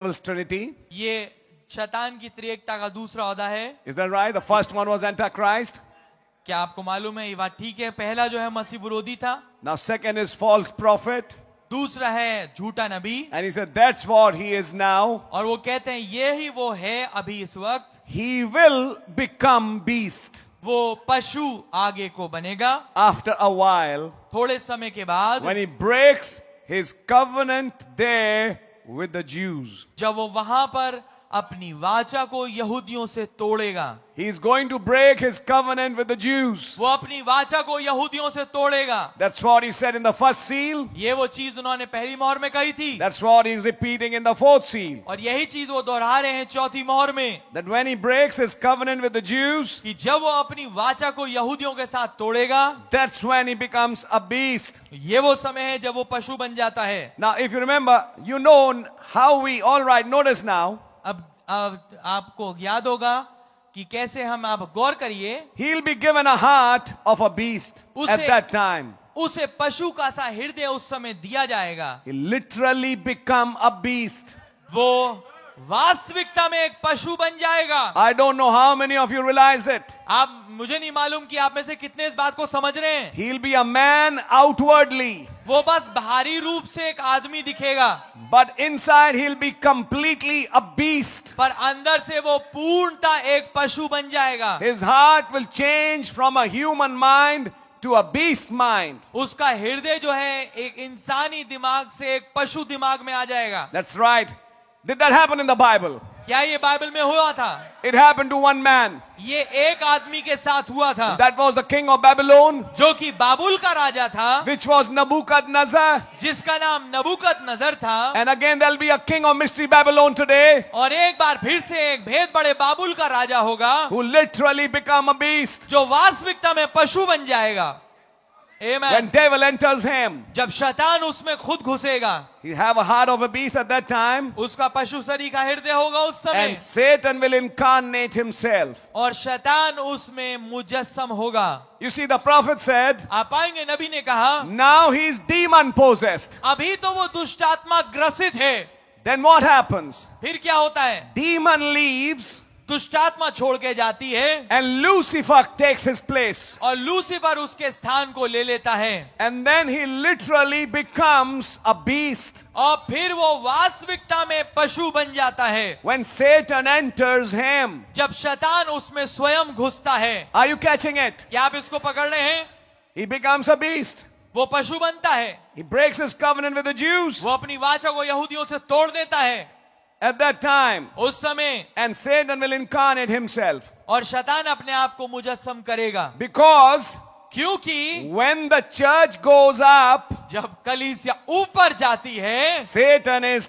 devil's trinity. ये शैतान की त्रिएकता का दूसरा औदा है. Is that right? The first one was Antichrist. क्या आपको मालूम है ये बात ठीक है? पहला जो है मसीह विरोधी था. Now second is false prophet. दूसरा है झूठा नबी. And he said that's what he is now. और वो कहते हैं ये ही वो है अभी इस वक्त. He will become beast वो पशु आगे को बनेगा. after a while थोड़े समय के बाद when he breaks his covenant there with the Jews. जब वो वहां पर अपनी वाचा को यहूदियों से तोड़ेगा. He is going to break his covenant with the Jews. वो अपनी वाचा को यहूदियों से तोड़ेगा. That's what he said in the first seal. ये वो चीज उन्होंने पहली मोहर में कही थी. That's what he's repeating in the fourth seal. और यही चीज वो दोहरा रहे हैं चौथी मोहर में. That when he breaks his covenant with the Jews, कि जब वो अपनी वाचा को यहूदियों के साथ तोड़ेगा, that's when he becomes a beast. ये वो समय है जब वो पशु बन जाता है. Now, if you remember, you know how we, all right, notice now, अब आपको याद होगा कि कैसे हम, आप गौर करिए, he'll be given a heart of a beast at that time. उसे पशु का सा हृदय उस समय दिया जाएगा. He'll literally become a beast. वो वास्तविकता में एक पशु बन जाएगा. I don't know how many of you realized it. आप, मुझे नहीं मालूम कि आप में से कितने इस बात को समझ रहे हैं. He'll be a man outwardly, वो बस बाहरी रूप से एक आदमी दिखेगा, but inside he'll be completely a beast. पर अंदर से वो पूर्णता एक पशु बन जाएगा. His heart will change from a human mind to a beast mind. उसका हृदय जो है एक इंसानी दिमाग से एक पशु दिमाग में आ जाएगा. That's right. Did that happen in the Bible? क्या ये बाइबल में हुआ था? It happened to one man. ये एक आदमी के साथ हुआ था, That was the king of Babylon, जो कि बाबुल का राजा था, which was Nebuchadnezzar. जिसका नाम नबूकत नजर था. And again, there'll be a king of mystery Babylon today और एक बार फिर से एक भेद बड़े बाबुल का राजा होगा, who literally become a beast जो वास्तविकता में पशु बन जाएगा. Amen. when devil enters him. जब शैतान उसमें खुद घुसेगा, He have a heart of a beast at that time, उसका पशु शरीर का हृदय होगा उस समय, and Satan will incarnate himself. और शैतान उसमें मुजस्सम होगा. You see, the prophet said, आप पाएंगे नबी ने कहा, now he's demon possessed. अभी तो वो दुष्ट आत्मा ग्रसित है. Then what happens? फिर क्या होता है? Demon leaves, दुष्ट आत्मा छोड़ के जाती है, and Lucifer takes his place. और लूसीफर उसके स्थान को ले लेता है. And then he literally becomes a beast और फिर वो वास्तविकता में पशु बन जाता है, when Satan enters him. जब शैतान उसमें स्वयं घुसता है. Are you catching it? क्या आप इसको पकड़ रहे हैं? He becomes a beast. वो पशु बनता है. He breaks his covenant with the Jews वो अपनी वाचा को यहूदियों से तोड़ देता है at that time. उस समय, And Satan will incarnate himself. और शैतान अपने आप को मुजस्सम करेगा. Because क्योंकि when the church goes up, जब कलीसिया ऊपर जाती है, Satan is